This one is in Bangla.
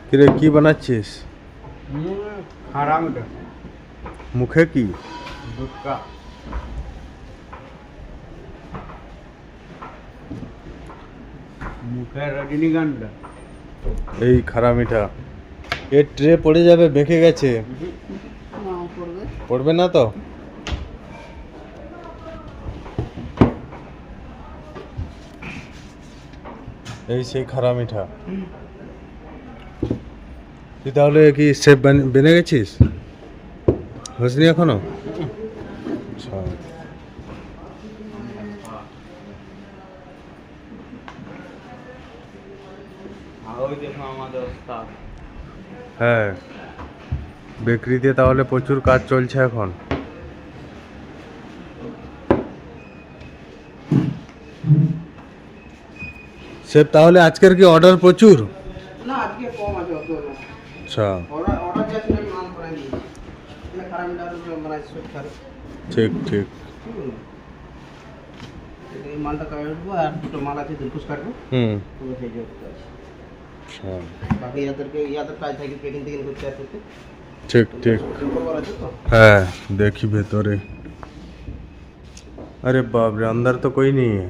কিরে কি বানাচ্ছিস? খারা মিঠা মুখে কি? দুধকা মুখে রজনীগন্ধা। এই খারা মিঠা এর ট্রে পড়ে যাবে, বেঁকে গেছে। পড়বে না তো? এই সেই খারা মিঠা। তুই তাহলে কি শেফ বেনে গেছিস? হসনি এখনো? আচ্ছা। ওই দেখো আমাদের ওস্তাদ। হ্যাঁ, বেকারিতে তাহলে প্রচুর কাজ চলছে এখন। শেফ তাহলে আজকের কি অর্ডার প্রচুর? না আজকে কম আছে, অত না। আচ্ছা, অর্ডার যাচ্ছে না, নাম করে দিয়েছি। এখানে খারা মিঠা বানাইছি সব খারা। ঠিক ঠিক। এই মালটা কাটবো আর দুটো মাল আছে দিলকুশ কাটবো। পুরো সেই জন্য আছে। আচ্ছা, বাকি ইয়াদের কাজ থাকে পেকিং টেকিং করতে আছে। ঠিক ঠিক। খবর আছে তো? হ্যাঁ, দেখি ভেতরে। अरे बाप रे, अंदर तो कोई नहीं है।